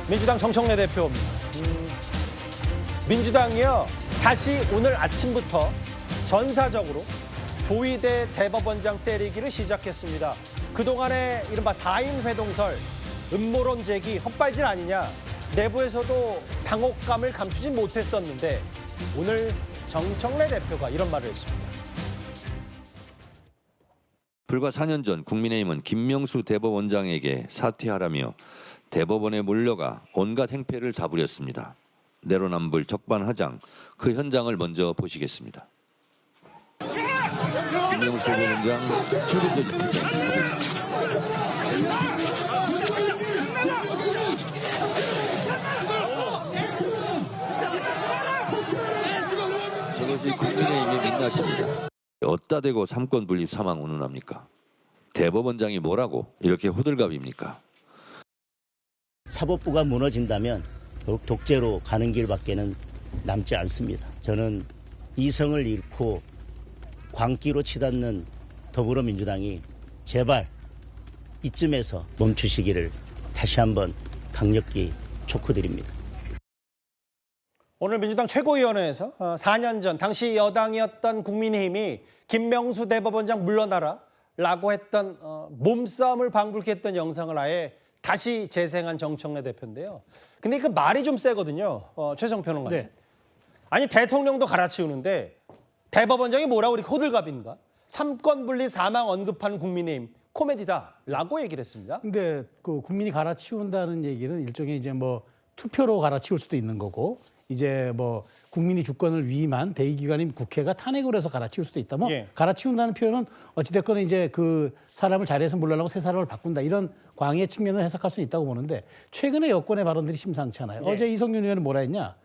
민주당 정청래 대표입니다. 민주당이요, 다시 오늘 아침부터 전사적으로 조희대 대법원장 때리기를 시작했습니다. 그동안의 이른바 4인 회동설, 음모론 제기, 헛발질 아니냐, 내부에서도 당혹감을 감추지 못했었는데 오늘 정청래 대표가 이런 말을 했습니다. 불과 4년 전 국민의힘은 김명수 대법원장에게 사퇴하라며 대법원에 몰려가 온갖 행패를 다 부렸습니다. 내로남불 적반하장, 그 현장을 먼저 보시겠습니다. 김명수 대법원장 출근 전 저것이 국민의힘의 민낯입니다. 어디다 대고 삼권 분립 사망 운운합니까? 대법원장이 뭐라고 이렇게 호들갑입니까? 사법부가 무너진다면 더욱 독재로 가는 길밖에는 남지 않습니다. 저는 이성을 잃고 광기로 치닫는 더불어민주당이 제발 이쯤에서 멈추시기를 다시 한번 강력히 촉구드립니다. 오늘 민주당 최고위원회에서 4년 전 당시 여당이었던 국민의힘이 김명수 대법원장 물러나라 라고 했던 몸싸움을 방불케 했던 영상을 아예 다시 재생한 정청래 대표인데요. 근데 그 말이 좀 세거든요. 최성 평론가님. 네. 아니 대통령도 갈아치우는데 대법원장이 뭐라고 이렇게 호들갑인가? 삼권 분리 사망 언급하는 국민의힘 코미디다라고 얘기를 했습니다. 근데 그 국민이 갈아치운다는 얘기는 일종의 이제 뭐 투표로 갈아치울 수도 있는 거고, 이제 뭐 국민이 주권을 위임한 대의기관인 국회가 탄핵을 해서 갈아치울 수도 있다. 뭐 예. 갈아치운다는 표현은 어찌됐건 이제 그 사람을 자리에서 물러나고 새 사람을 바꾼다, 이런 광의의 측면을 해석할 수 있다고 보는데, 최근에 여권의 발언들이 심상치 않아요. 예. 어제 이성윤 의원은 뭐라 했냐?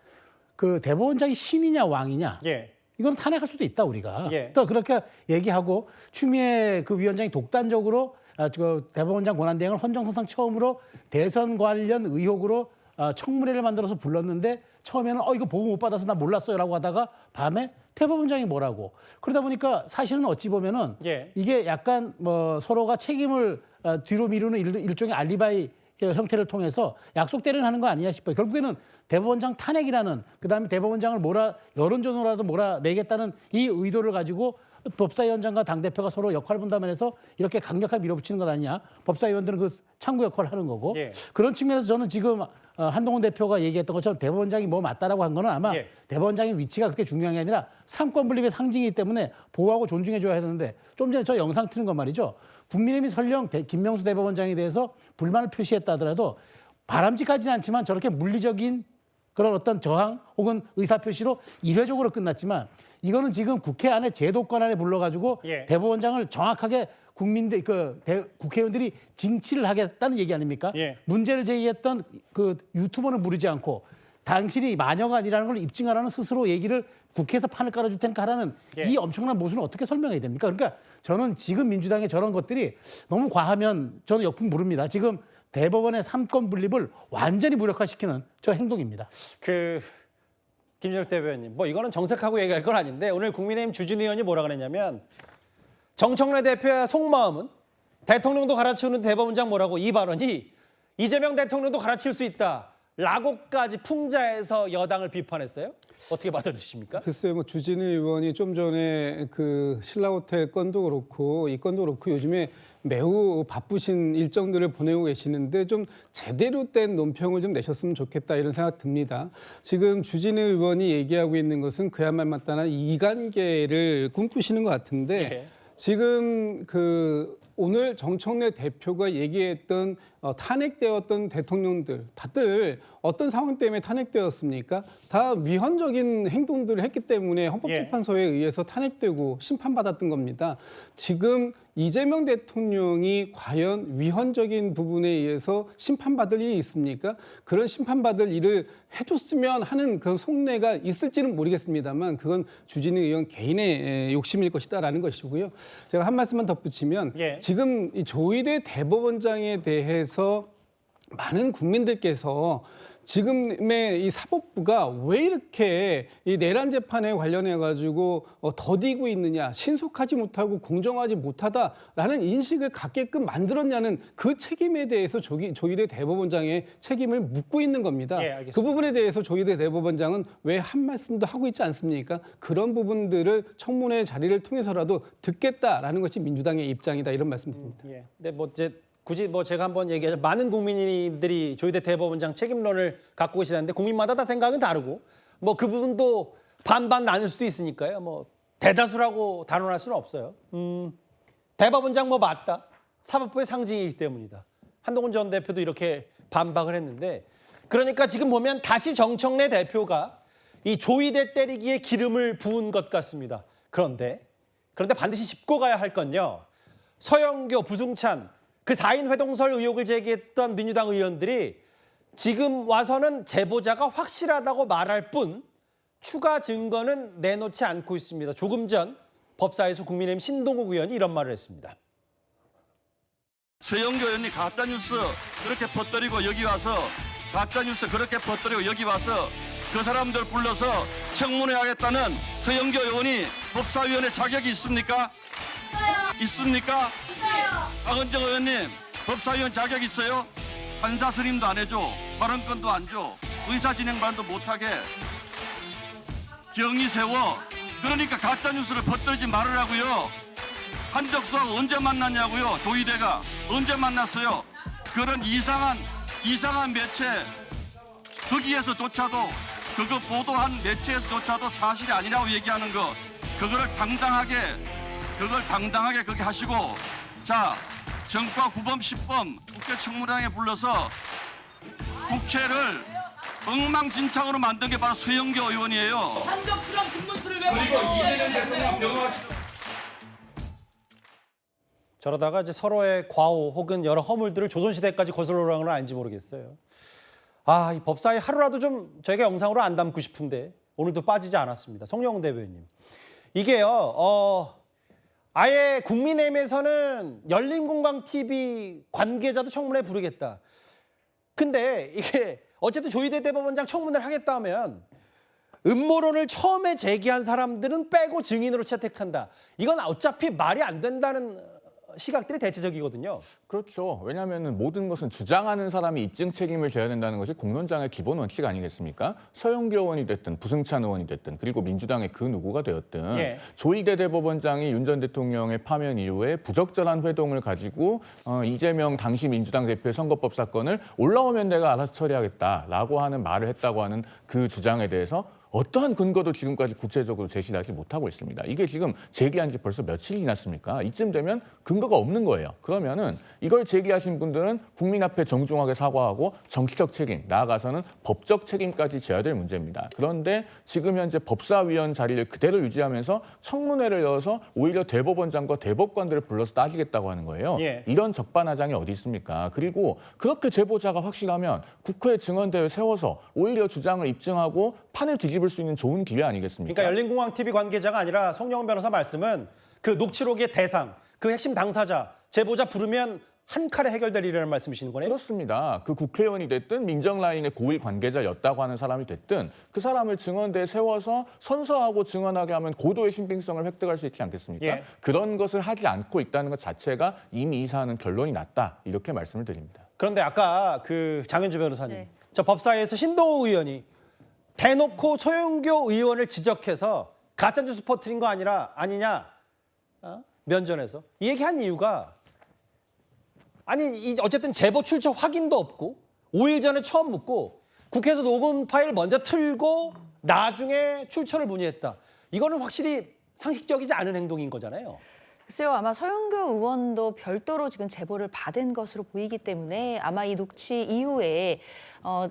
그 대법원장이 신이냐 왕이냐? 예. 이건 탄핵할 수도 있다, 우리가. 예. 또 그렇게 얘기하고, 추미애 그 위원장이 독단적으로 그 대법원장 권한대행을 헌정사상 처음으로 대선 관련 의혹으로 청문회를 만들어서 불렀는데, 처음에는 이거 보고 못 받아서 나 몰랐어요라고 하다가 밤에 대법원장이 뭐라고. 그러다 보니까 사실은 어찌 보면은 예. 이게 약간 뭐 서로가 책임을 뒤로 미루는 일종의 알리바이 형태를 통해서 약속대리를 하는 거 아니냐 싶어요. 결국에는 대법원장 탄핵이라는, 그다음에 대법원장을 여론전으로라도 몰아내겠다는 이 의도를 가지고 법사위원장과 당대표가 서로 역할 분담해서 이렇게 강력하게 밀어붙이는 것 아니냐. 법사위원들은 그 창구 역할을 하는 거고. 예. 그런 측면에서 저는 지금 한동훈 대표가 얘기했던 것처럼 대법원장이 뭐 맞다라고 한 거는 아마 예. 대법원장의 위치가 그렇게 중요한 게 아니라 삼권 분립의 상징이기 때문에 보호하고 존중해줘야 되는데, 좀 전에 저 영상 트는 건 말이죠. 국민의힘이 설령 김명수 대법원장에 대해서 불만을 표시했다 하더라도 바람직하지는 않지만 저렇게 물리적인 그런 어떤 저항 혹은 의사표시로 일회적으로 끝났지만, 이거는 지금 국회 안에 제도권 안에 불러가지고 예. 대법원장을 정확하게 국회의원들이 징치를 하겠다는 얘기 아닙니까? 예. 문제를 제기했던 그 유튜버는 부르지 않고 당신이 마녀가 아니라는 걸 입증하라는 스스로 얘기를 국회에서 판을 깔아줄 테니까 하라는 예. 이 엄청난 모순을 어떻게 설명해야 됩니까? 그러니까 저는 지금 민주당의 저런 것들이 너무 과하면 저는 역풍 부릅니다. 지금 대법원의 삼권 분립을 완전히 무력화시키는 저 행동입니다. 김진욱 대변인, 뭐 이거는 정색하고 얘기할 건 아닌데, 오늘 국민의힘 주진 의원이 뭐라 그랬냐면, 정청래 대표의 속마음은 대통령도 갈아치우는 대법원장 뭐라고, 이 발언이 이재명 대통령도 갈아치울 수 있다라고까지 풍자해서 여당을 비판했어요. 어떻게 받아들이십니까? 글쎄요, 뭐 주진우 의원이 좀 전에 그 신라호텔 건도 그렇고 이 건도 그렇고 요즘에 매우 바쁘신 일정들을 보내고 계시는데 좀 제대로 된 논평을 좀 내셨으면 좋겠다, 이런 생각 듭니다. 지금 주진우 의원이 얘기하고 있는 것은 그야말로 마땅한 이관계를 꿈꾸시는 것 같은데, 예. 지금 오늘 정청래 대표가 얘기했던 탄핵되었던 대통령들 다들 어떤 상황 때문에 탄핵되었습니까? 다 위헌적인 행동들을 했기 때문에 헌법재판소에 의해서 탄핵되고 심판받았던 겁니다. 지금 이재명 대통령이 과연 위헌적인 부분에 의해서 심판받을 일이 있습니까? 그런 심판받을 일을 해줬으면 하는 그런 속내가 있을지는 모르겠습니다만, 그건 주진우 의원 개인의 욕심일 것이다라는 것이고요. 제가 한 말씀만 덧붙이면, 예. 지금 이 조희대 대법원장에 대해서 많은 국민들께서 지금의 이 사법부가 왜 이렇게 이 내란 재판에 관련해 가지고 더디고 있느냐, 신속하지 못하고 공정하지 못하다라는 인식을 갖게끔 만들었냐는 그 책임에 대해서 조희대 대법원장의 책임을 묻고 있는 겁니다. 예, 알겠습니다. 그 부분에 대해서 조희대 대법원장은 왜 한 말씀도 하고 있지 않습니까? 그런 부분들을 청문회 자리를 통해서라도 듣겠다라는 것이 민주당의 입장이다, 이런 말씀드립니다. 예. 근데 뭐 이제 굳이 뭐 제가 한번 얘기하자, 많은 국민들이 조희대 대법원장 책임론을 갖고 계시는데 국민마다 다 생각은 다르고 뭐 그 부분도 반반 나눌 수도 있으니까요. 뭐 대다수라고 단언할 수는 없어요. 대법원장 뭐 맞다. 사법부의 상징이기 때문이다. 한동훈 전 대표도 이렇게 반박을 했는데, 그러니까 지금 보면 다시 정청래 대표가 이 조희대 때리기에 기름을 부은 것 같습니다. 그런데 반드시 짚고 가야 할 건요. 서영교, 부승찬 그 4인 회동설 의혹을 제기했던 민주당 의원들이 지금 와서는 제보자가 확실하다고 말할 뿐 추가 증거는 내놓지 않고 있습니다. 조금 전 법사위에서 국민의힘 신동욱 의원이 이런 말을 했습니다. 서영교 의원이 가짜뉴스 그렇게 퍼뜨리고 여기 와서 가짜뉴스 그렇게 퍼뜨리고 여기 와서 그 사람들 불러서 청문회 하겠다는 서영교 의원이 법사위원회 자격이 있습니까? 있습니까? 박은정 의원님, 법사위원 자격 있어요? 판사 스님도 안 해줘, 발언권도 안 줘, 의사 진행반도 못하게 경위 세워. 그러니까 가짜뉴스를 퍼뜨리지 말으라고요. 한덕수하고 언제 만났냐고요. 조희대가 언제 만났어요. 그런 이상한 매체, 거기에서조차도 그거 보도한 매체에서조차도 사실이 아니라고 얘기하는 거, 그걸 당당하게 그렇게 하시고, 자, 정과 9범 10범 국회 청문회에 불러서 국회를 엉망진창으로 만든 게 바로 서영교 의원이에요. 한덕수랑 김문수를 왜 그리고 이재명 대통령 병합시다. 저러다가 이제 서로의 과오 혹은 여러 허물들을 조선시대까지 거슬러 올라가는 건 아닌지 모르겠어요. 이 법사위 하루라도 좀 저희가 영상으로 안 담고 싶은데 오늘도 빠지지 않았습니다. 송영훈 대변인. 이게요, 아예 국민의힘에서는 열린공강TV 관계자도 청문회 부르겠다. 근데 이게 어쨌든 조희대 대법원장 청문회를 하겠다 하면 음모론을 처음에 제기한 사람들은 빼고 증인으로 채택한다. 이건 어차피 말이 안 된다는 시각들이 대체적이거든요. 그렇죠. 왜냐하면 모든 것은 주장하는 사람이 입증 책임을 져야 된다는 것이 공론장의 기본 원칙 아니겠습니까? 서영교 의원이 됐든 부승찬 의원이 됐든 그리고 민주당의 그 누구가 되었든 예. 조희대 대법원장이 윤 전 대통령의 파면 이후에 부적절한 회동을 가지고 이재명 당시 민주당 대표의 선거법 사건을 올라오면 내가 알아서 처리하겠다라고 하는 말을 했다고 하는 그 주장에 대해서 어떠한 근거도 지금까지 구체적으로 제시하지 못하고 있습니다. 이게 지금 제기한 지 벌써 며칠이 지났습니까? 이쯤 되면 근거가 없는 거예요. 그러면은 이걸 제기하신 분들은 국민 앞에 정중하게 사과하고 정치적 책임, 나아가서는 법적 책임까지 져야 될 문제입니다. 그런데 지금 현재 법사위원 자리를 그대로 유지하면서 청문회를 열어서 오히려 대법원장과 대법관들을 불러서 따지겠다고 하는 거예요. 예. 이런 적반하장이 어디 있습니까? 그리고 그렇게 제보자가 확실하면 국회 증언대회 세워서 오히려 주장을 입증하고 판을 뒤집을 수 있는 좋은 기회 아니겠습니까? 그러니까 열린공강TV 관계자가 아니라 송영훈 변호사 말씀은 그 녹취록의 대상, 그 핵심 당사자, 제보자 부르면 한 칼에 해결되리라는 말씀이시는 거네요? 그렇습니다. 그 국회의원이 됐든 민정라인의 고위 관계자였다고 하는 사람이 됐든 그 사람을 증언대에 세워서 선서하고 증언하게 하면 고도의 신빙성을 획득할 수 있지 않겠습니까? 예. 그런 것을 하지 않고 있다는 것 자체가 이미 이 사안은 결론이 났다. 이렇게 말씀을 드립니다. 그런데 아까 그 장현주 변호사님, 네. 저 법사위에서 신동욱 의원이 대놓고 서영교 의원을 지적해서 가짜뉴스 퍼뜨린 거 아니냐 면전에서 이 얘기한 이유가, 아니 어쨌든 제보 출처 확인도 없고 5일 전에 처음 묻고 국회에서 녹음 파일 먼저 틀고 나중에 출처를 문의했다. 이거는 확실히 상식적이지 않은 행동인 거잖아요. 글쎄요, 아마 서영교 의원도 별도로 지금 제보를 받은 것으로 보이기 때문에 아마 이 녹취 이후에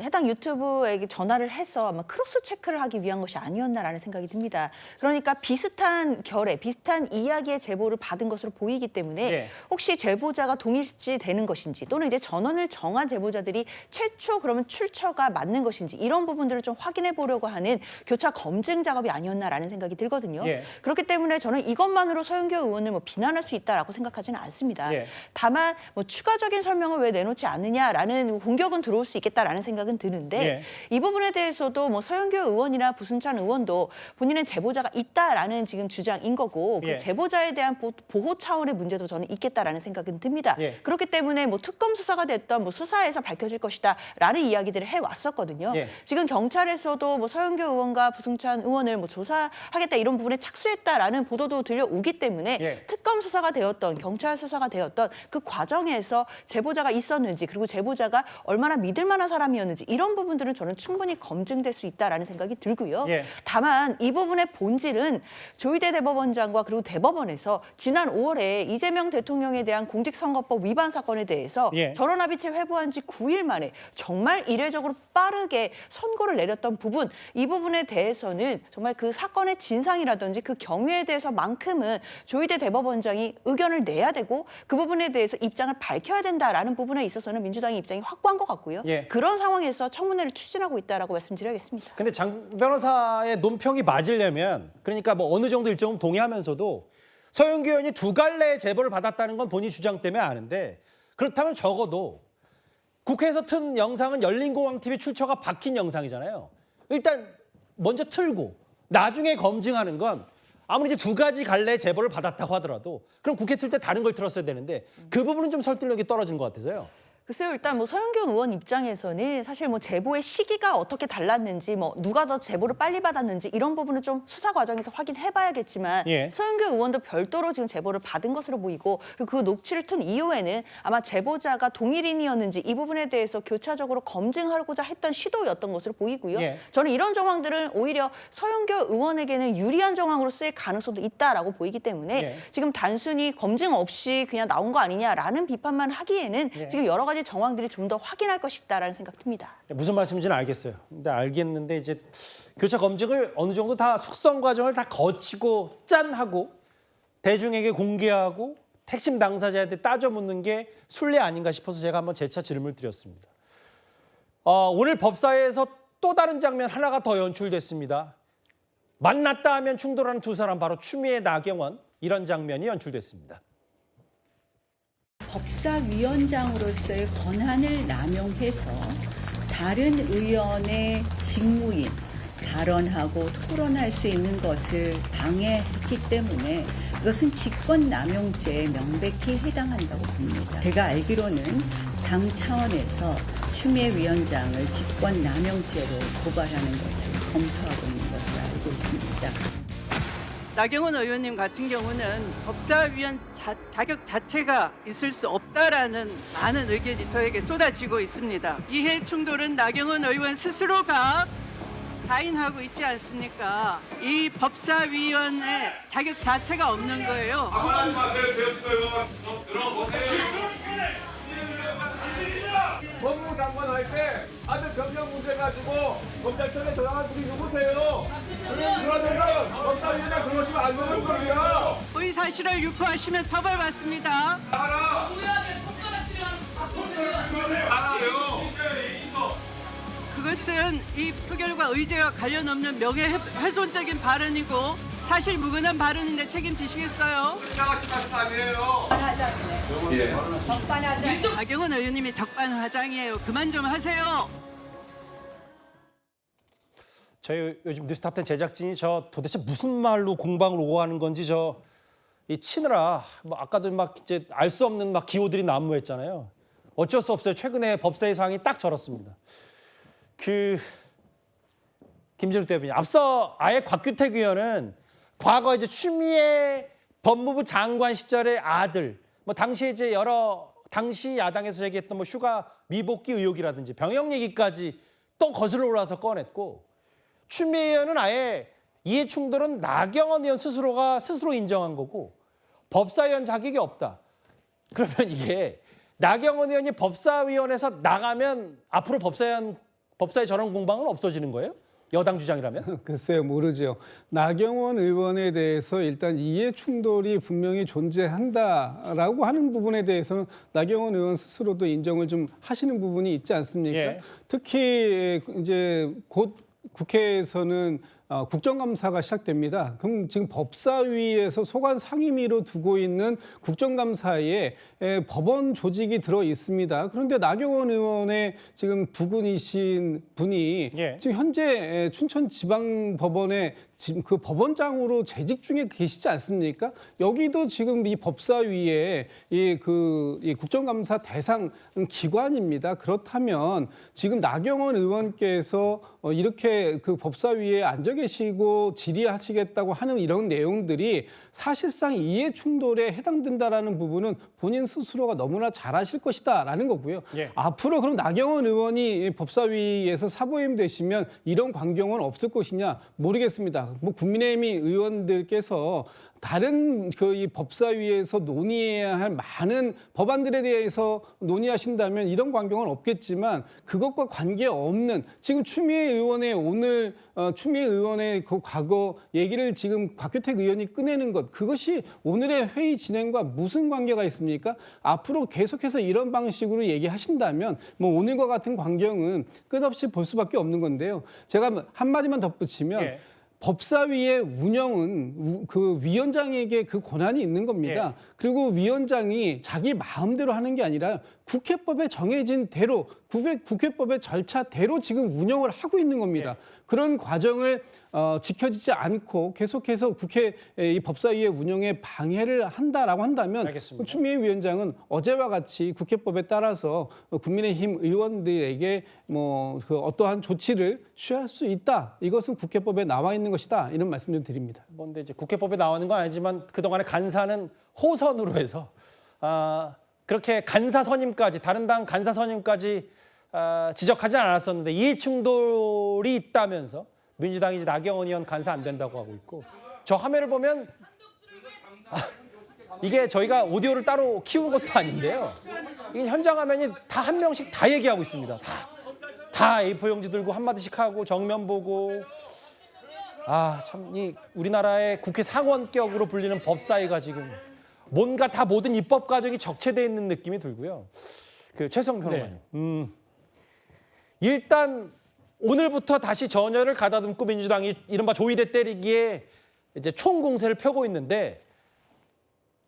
해당 유튜브에게 전화를 해서 아마 크로스 체크를 하기 위한 것이 아니었나라는 생각이 듭니다. 그러니까 비슷한 결의, 비슷한 이야기의 제보를 받은 것으로 보이기 때문에 네. 혹시 제보자가 동일시되는 것인지 또는 이제 전원을 정한 제보자들이 최초 그러면 출처가 맞는 것인지 이런 부분들을 좀 확인해 보려고 하는 교차 검증 작업이 아니었나라는 생각이 들거든요. 예. 그렇기 때문에 저는 이것만으로 서영교 의원을 비난할 수 있다라고 생각하지는 않습니다. 예. 다만 뭐 추가적인 설명을 왜 내놓지 않느냐라는 공격은 들어올 수 있겠다라는 생각은 드는데 예. 이 부분에 대해서도 뭐 서영교 의원이나 부승찬 의원도 본인은 제보자가 있다라는 지금 주장인 거고 예. 그 제보자에 대한 보호 차원의 문제도 저는 있겠다라는 생각은 듭니다. 예. 그렇기 때문에 뭐 특검 수사가 됐던 뭐 수사에서 밝혀질 것이다라는 이야기들을 해왔었거든요. 예. 지금 경찰에서도 뭐 서영교 의원과 부승찬 의원을 뭐 조사하겠다 이런 부분에 착수했다라는 보도도 들려오기 때문에 예. 특검 수사가 되었던 경찰 수사가 되었던 그 과정에서 제보자가 있었는지 그리고 제보자가 얼마나 믿을 만한 사람이었는지 이런 부분들은 저는 충분히 검증될 수 있다라는 생각이 들고요. 예. 다만 이 부분의 본질은 조희대 대법원장과 그리고 대법원에서 지난 5월에 이재명 대통령에 대한 공직선거법 위반 사건에 대해서 예. 전원합의체 회부한 지 9일 만에 정말 이례적으로 빠르게 선고를 내렸던 부분 이 부분에 대해서는 정말 그 사건의 진상이라든지 그 경위에 대해서만큼은 조희대 대법원장이 의견을 내야 되고 그 부분에 대해서 입장을 밝혀야 된다라는 부분에 있어서는 민주당의 입장이 확고한 것 같고요. 예. 그런 상황에서 청문회를 추진하고 있다라고 말씀드려야겠습니다. 근데 장 변호사의 논평이 맞으려면 그러니까 뭐 어느 정도 일정은 동의하면서도 서영교 의원이 두 갈래의 제보를 받았다는 건 본인 주장 때문에 아는데 그렇다면 적어도 국회에서 튼 영상은 열린공항TV 출처가 박힌 영상이잖아요. 일단 먼저 틀고 나중에 검증하는 건 아무리 이제 두 가지 갈래의 제보를 받았다고 하더라도 그럼 국회 틀 때 다른 걸 틀었어야 되는데 그 부분은 좀 설득력이 떨어진 것 같아서요. 글쎄요, 일단 뭐 서영교 의원 입장에서는 사실 뭐 제보의 시기가 어떻게 달랐는지 뭐 누가 더 제보를 빨리 받았는지 이런 부분은 좀 수사 과정에서 확인해봐야겠지만 예. 서영교 의원도 별도로 지금 제보를 받은 것으로 보이고 그리고 그 녹취를 튼 이후에는 아마 제보자가 동일인이었는지 이 부분에 대해서 교차적으로 검증하고자 했던 시도였던 것으로 보이고요. 예. 저는 이런 정황들은 오히려 서영교 의원에게는 유리한 정황으로 쓰일 가능성도 있다라고 보이기 때문에 예. 지금 단순히 검증 없이 그냥 나온 거 아니냐라는 비판만 하기에는 예. 지금 여러 가지 정황들이 좀 더 확인할 것이다라는 생각 듭니다. 무슨 말씀인지는 알겠어요. 근데 알겠는데 이제 교차 검증을 어느 정도 다 숙성 과정을 다 거치고 짠하고 대중에게 공개하고 핵심 당사자한테 따져 묻는 게 순례 아닌가 싶어서 제가 한번 재차 질문을 드렸습니다. 오늘 법사위에서 또 다른 장면 하나가 더 연출됐습니다. 만났다 하면 충돌하는 두 사람 바로 추미애, 나경원 이런 장면이 연출됐습니다. 법사위원장으로서의 권한을 남용해서 다른 의원의 직무인 발언하고 토론할 수 있는 것을 방해했기 때문에 이것은 직권남용죄에 명백히 해당한다고 봅니다. 제가 알기로는 당 차원에서 추미애 위원장을 직권남용죄로 고발하는 것을 검토하고 있는 것으로 알고 있습니다. 나경원 의원님 같은 경우는 법사위원 자격 자체가 있을 수 없다라는 많은 의견이 저에게 쏟아지고 있습니다. 이해 충돌은 나경원 의원 스스로가 자인하고 있지 않습니까? 이 법사위원의 자격 자체가 없는 거예요. 법무부 장관 할 때 아들 변경 문제 가지고 검찰청에 전화한 분이 누구세요? 그러면은 법사위원장 그러시면 안 되는 거예요. 허위 사실을 유포하시면 처벌받습니다. 그것은 이 표결과 의제와 관련 없는 명예훼손적인 발언이고 사실 무근한 발언인데 책임지시겠어요? 나경원 의원님이 적반하장이에요. 그만 좀 하세요. 저희 요즘 뉴스탑10 제작진이 저 도대체 무슨 말로 공방을 오가는 건지 이 치느라 뭐 아까도 막 이제 알 수 없는 막 기호들이 난무했잖아요. 어쩔 수 없어요. 최근에 법사위 상황이 딱 저렇습니다. 김진욱 대변인 앞서 아예 곽규택 의원은 과거 이제 추미애 법무부 장관 시절의 아들 뭐 당시에 이제 당시 야당에서 제기했던 뭐 휴가 미복귀 의혹이라든지 병역 얘기까지 또 거슬러 올라와서 꺼냈고 추미애 의원은 아예 이해 충돌은 나경원 의원 스스로 인정한 거고 법사위원 자격이 없다. 그러면 이게 나경원 의원이 법사위원회에서 나가면 앞으로 법사위 저런 공방은 없어지는 거예요? 여당 주장이라면? 글쎄요, 모르죠. 나경원 의원에 대해서 일단 이해 충돌이 분명히 존재한다라고 하는 부분에 대해서는 나경원 의원 스스로도 인정을 좀 하시는 부분이 있지 않습니까? 예. 특히 이제 곧 국회에서는 국정감사가 시작됩니다. 그럼 지금 법사위에서 소관 상임위로 두고 있는 국정감사에 법원 조직이 들어 있습니다. 그런데 나경원 의원의 지금 부군이신 분이 예. 지금 현재 춘천지방법원에 지금 그 법원장으로 재직 중에 계시지 않습니까? 여기도 지금 이 법사위에 이 국정감사 대상 기관입니다. 그렇다면 지금 나경원 의원께서 이렇게 그 법사위에 앉아 계시고 질의하시겠다고 하는 이런 내용들이 사실상 이해 충돌에 해당된다라는 부분은 본인 스스로가 너무나 잘 아실 것이다라는 거고요. 예. 앞으로 그럼 나경원 의원이 법사위에서 사보임 되시면 이런 광경은 없을 것이냐 모르겠습니다. 뭐 국민의힘 의원들께서 다른 이 법사위에서 논의해야 할 많은 법안들에 대해서 논의하신다면 이런 광경은 없겠지만 그것과 관계없는 지금 추미애 의원의 오늘 추미애 의원의 그 과거 얘기를 지금 곽규택 의원이 꺼내는 것 그것이 오늘의 회의 진행과 무슨 관계가 있습니까? 앞으로 계속해서 이런 방식으로 얘기하신다면 뭐 오늘과 같은 광경은 끝없이 볼 수밖에 없는 건데요. 제가 한마디만 덧붙이면 예. 법사위의 운영은 그 위원장에게 그 권한이 있는 겁니다. 예. 그리고 위원장이 자기 마음대로 하는 게 아니라 국회법에 정해진 대로 국회법의 절차대로 지금 운영을 하고 있는 겁니다. 예. 그런 과정을 지켜지지 않고 계속해서 국회 이 법사위의 운영에 방해를 한다라고 한다면 알겠습니다. 추미애 위원장은 어제와 같이 국회법에 따라서 국민의힘 의원들에게 뭐 그 어떠한 조치를 취할 수 있다. 이것은 국회법에 나와 있는 것이다. 이런 말씀 좀 드립니다. 뭔데 이제 국회법에 나오는 건 아니지만 그동안의 간사는 호선으로 해서 그렇게 간사 선임까지 다른 당 간사 선임까지 지적하지 않았었는데 이해 충돌이 있다면서 민주당이 이제 나경원 의원 간사 안 된다고 하고 있고 저 화면을 보면 이게 저희가 오디오를 따로 키운 것도 아닌데요. 이 현장 화면이 다 한 명씩 다 얘기하고 있습니다. 다 A4 용지 들고 한마디씩 하고 정면 보고 참 이 우리나라의 국회 상원격으로 불리는 법사위가 지금 뭔가 다 모든 입법 과정이 적체되어 있는 느낌이 들고요. 그 최성 평론가님. 일단 오늘부터 다시 전열을 가다듬고 민주당이 이른바 조이대 때리기에 이제 총공세를 펴고 있는데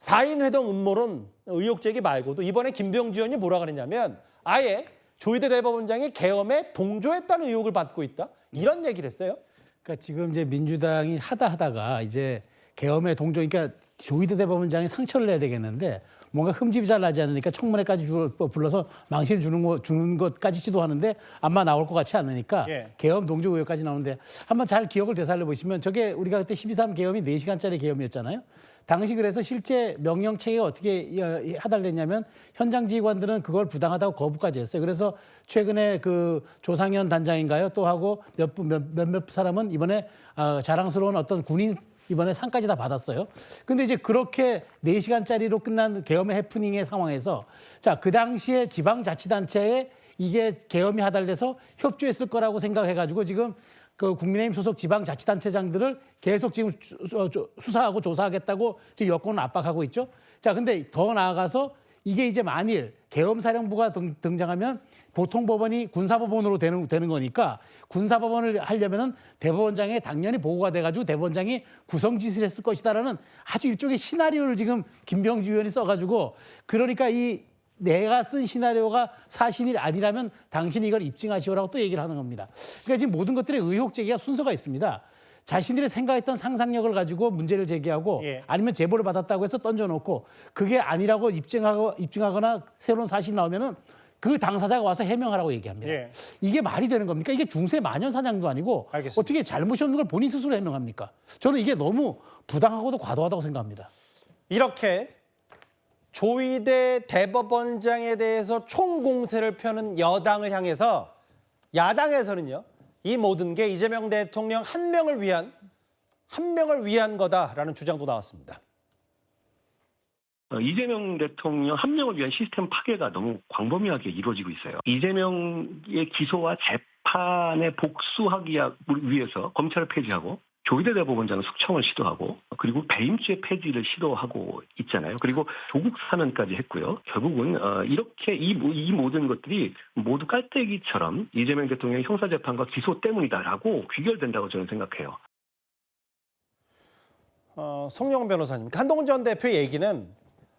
4인 회동 음모론 의혹 제기 말고도 이번에 김병주 의원이 뭐라 그랬냐면 아예 조이대 대법원장이 계엄에 동조했다는 의혹을 받고 있다. 이런 얘기를 했어요. 그러니까 지금 이제 민주당이 하다가 이제 계엄에 동조, 그러니까 조이대 대법원장이 상처를 내야 되겠는데 뭔가 흠집이 잘 나지 않으니까 청문회까지 불러서 망실 주는 것까지 시도하는데 아마 나올 것 같지 않으니까 예. 계엄 동조 의혹까지 나오는데 한번 잘 기억을 되살려 보시면 저게 우리가 그때 12.3 계엄이 4시간짜리 계엄이었잖아요. 당시 그래서 실제 명령 체계가 어떻게 하달됐냐면 현장 지휘관들은 그걸 부당하다고 거부까지 했어요. 그래서 최근에 그 조상현 단장인가요? 또 하고 몇몇 사람은 이번에 자랑스러운 어떤 군인 이번에 상까지 다 받았어요. 근데 이제 그렇게 4시간짜리로 끝난 계엄의 해프닝의 상황에서 자, 그 당시에 지방자치단체에 이게 계엄이 하달돼서 협조했을 거라고 생각해가지고 지금 그 국민의힘 소속 지방자치단체장들을 계속 지금 수사하고 조사하겠다고 지금 여권을 압박하고 있죠. 자, 근데 더 나아가서 이게 이제 만일 계엄사령부가 등장하면 보통법원이 군사법원으로 되는 거니까 군사법원을 하려면은 대법원장에 당연히 보고가 돼가지고 대법원장이 구성지시를 했을 것이다라는 아주 일종의 시나리오를 지금 김병주 의원이 써가지고 그러니까 이 내가 쓴 시나리오가 사실이 아니라면 당신이 이걸 입증하시오라고 또 얘기를 하는 겁니다. 그러니까 지금 모든 것들의 의혹 제기가 순서가 있습니다. 자신들이 생각했던 상상력을 가지고 문제를 제기하고 아니면 제보를 받았다고 해서 던져놓고 그게 아니라고 입증하거나 새로운 사실이 나오면은 그 당사자가 와서 해명하라고 얘기합니다. 이게 말이 되는 겁니까? 이게 중세 마녀 사냥도 아니고 알겠습니다. 어떻게 잘못이 없는 걸 본인 스스로 해명합니까? 저는 이게 너무 부당하고도 과도하다고 생각합니다. 이렇게 조이대 대법원장에 대해서 총공세를 펴는 여당을 향해서 야당에서는요. 이 모든 게 이재명 대통령 한 명을 위한 거다라는 주장도 나왔습니다. 이재명 대통령 한 명을 위한 시스템 파괴가 너무 광범위하게 이루어지고 있어요. 이재명의 기소와 재판에 복수하기 위해서 검찰을 폐지하고 조이대 대법원장은 숙청을 시도하고 그리고 배임죄 폐지를 시도하고 있잖아요. 그리고 조국 사면까지 했고요. 결국은 이렇게 이 모든 것들이 모두 깔때기처럼 이재명 대통령의 형사재판과 기소 때문이다라고 귀결된다고 저는 생각해요. 송영 변호사님, 한동훈 전 대표 얘기는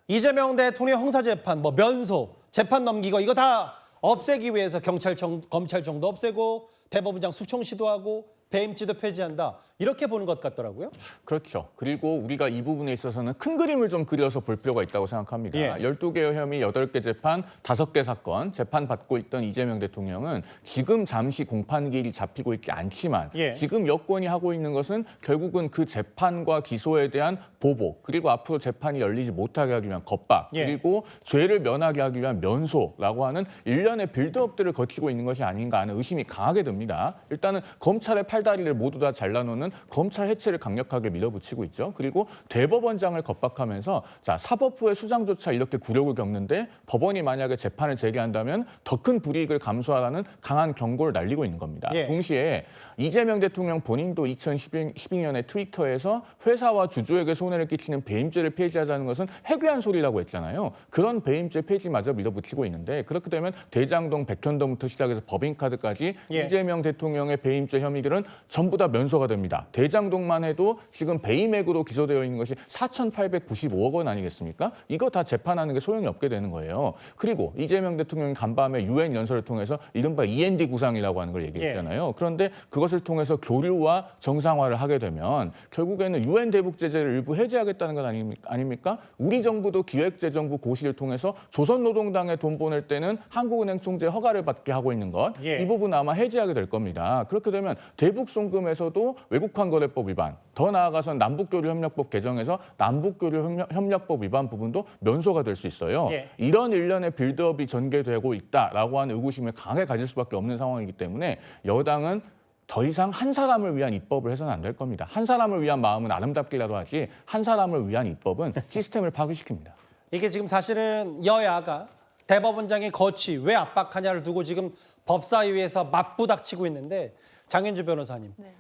이재명 대통령 형사재판, 뭐 면소, 재판 넘기고 이거 다 없애기 위해서 검찰청도 없애고 대법원장 수총 시도하고 배임죄도 폐지한다. 이렇게 보는 것 같더라고요. 그렇죠. 그리고 우리가 이 부분에 있어서는 큰 그림을 좀 그려서 볼 필요가 있다고 생각합니다. 예. 12개의 혐의, 8개 재판, 5개 사건, 재판받고 있던 이재명 대통령은 지금 잠시 공판기일이 잡히고 있지 않지만 예. 지금 여권이 하고 있는 것은 결국은 그 재판과 기소에 대한 보복, 그리고 앞으로 재판이 열리지 못하게 하기 위한 겁박, 예. 그리고 죄를 면하게 하기 위한 면소라고 하는 일련의 빌드업들을 거치고 있는 것이 아닌가 하는 의심이 강하게 듭니다. 일단은 검찰의 팔다리를 모두 다 잘라놓는 검찰 해체를 강력하게 밀어붙이고 있죠. 그리고 대법원장을 겁박하면서 자, 사법부의 수장조차 이렇게 굴욕을 겪는데 법원이 만약에 재판을 재개한다면 더 큰 불이익을 감수하라는 강한 경고를 날리고 있는 겁니다. 예. 동시에 이재명 대통령 본인도 2012년에 트위터에서 회사와 주주에게 손해를 끼치는 배임죄를 폐지하자는 것은 해괴한 소리라고 했잖아요. 그런 배임죄 폐지마저 밀어붙이고 있는데 그렇게 되면 대장동, 백현동부터 시작해서 법인카드까지 예. 이재명 대통령의 배임죄 혐의들은 전부 다 면소가 됩니다. 대장동만 해도 지금 배임액으로 기소되어 있는 것이 4,895억 원 아니겠습니까? 이거 다 재판하는 게 소용이 없게 되는 거예요. 그리고 이재명 대통령이 간밤에 유엔 연설을 통해서 이른바 END 구상이라고 하는 걸 얘기했잖아요. 그런데 그것을 통해서 교류와 정상화를 하게 되면 결국에는 유엔 대북 제재를 일부 해제하겠다는 건 아닙니까? 우리 정부도 기획재정부 고시를 통해서 조선노동당에 돈 보낼 때는 한국은행 총재 허가를 받게 하고 있는 것, 예. 이 부분 아마 해제하게 될 겁니다. 그렇게 되면 대북 송금에서도 외국환거래법 위반, 더 나아가서는 남북교류협력법 개정에서 남북교류협력법 위반 부분도 면소가 될 수 있어요. 예. 이런 일련의 빌드업이 전개되고 있다라고 하는 의구심을 강하게 가질 수밖에 없는 상황이기 때문에 여당은 더 이상 한 사람을 위한 입법을 해서는 안 될 겁니다. 한 사람을 위한 마음은 아름답기라도 하지 한 사람을 위한 입법은 시스템을 파괴시킵니다. 이게 지금 사실은 여야가 대법원장의 거취 왜 압박하냐를 두고 지금 법사위에서 맞부닥치고 있는데 장윤주 변호사님. 네.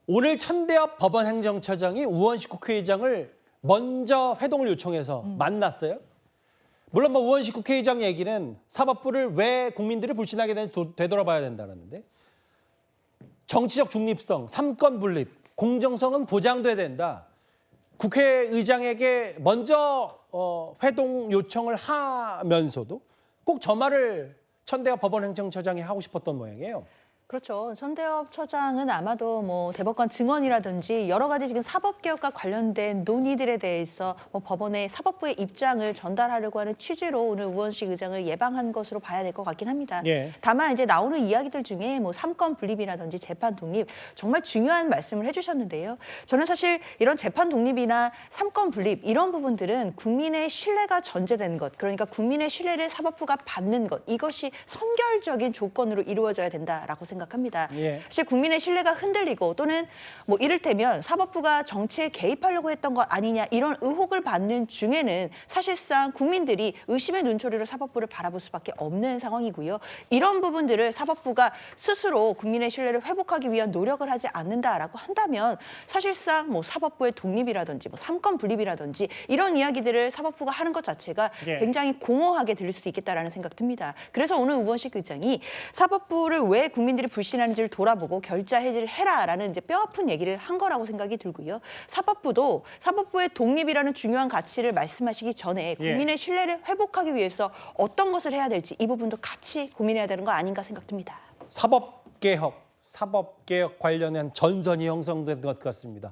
오늘 천대엽 법원행정처장이 우원식 국회의장을 먼저 회동을 요청해서 만났어요. 물론 뭐 우원식 국회의장 얘기는 사법부를 왜 국민들이 불신하게 되돌아봐야 된다는데 정치적 중립성, 삼권 분립, 공정성은 보장돼야 된다. 국회의장에게 먼저 회동 요청을 하면서도 꼭 저 말을 천대엽 법원행정처장이 하고 싶었던 모양이에요. 그렇죠. 천대엽 처장은 아마도 뭐 대법관 증언이라든지 여러 가지 지금 사법개혁과 관련된 논의들에 대해서 뭐 법원의 사법부의 입장을 전달하려고 하는 취지로 오늘 우원식 의장을 예방한 것으로 봐야 될 것 같긴 합니다. 예. 다만 이제 나오는 이야기들 중에 뭐 삼권 분립이라든지 재판 독립 정말 중요한 말씀을 해주셨는데요. 저는 사실 이런 재판 독립이나 삼권 분립 이런 부분들은 국민의 신뢰가 전제된 것, 그러니까 국민의 신뢰를 사법부가 받는 것, 이것이 선결적인 조건으로 이루어져야 된다라고 생각합니다. 예. 사실 국민의 신뢰가 흔들리고 또는 뭐 이를테면 사법부가 정치에 개입하려고 했던 것 아니냐 이런 의혹을 받는 중에는 사실상 국민들이 의심의 눈초리로 사법부를 바라볼 수밖에 없는 상황이고요. 이런 부분들을 사법부가 스스로 국민의 신뢰를 회복하기 위한 노력을 하지 않는다라고 한다면 사실상 뭐 사법부의 독립이라든지 뭐 삼권 분립이라든지 이런 이야기들을 사법부가 하는 것 자체가 예. 굉장히 공허하게 들릴 수도 있겠다라는 생각 듭니다. 그래서 오늘 우원식 의장이 사법부를 왜 국민들이 불신하는지를 돌아보고 결자 해지를 해라라는 이제 뼈아픈 얘기를 한 거라고 생각이 들고요. 사법부도 사법부의 독립이라는 중요한 가치를 말씀하시기 전에 국민의 신뢰를 회복하기 위해서 어떤 것을 해야 될지 이 부분도 같이 고민해야 되는 거 아닌가 생각됩니다. 사법개혁 관련한 전선이 형성된 것 같습니다.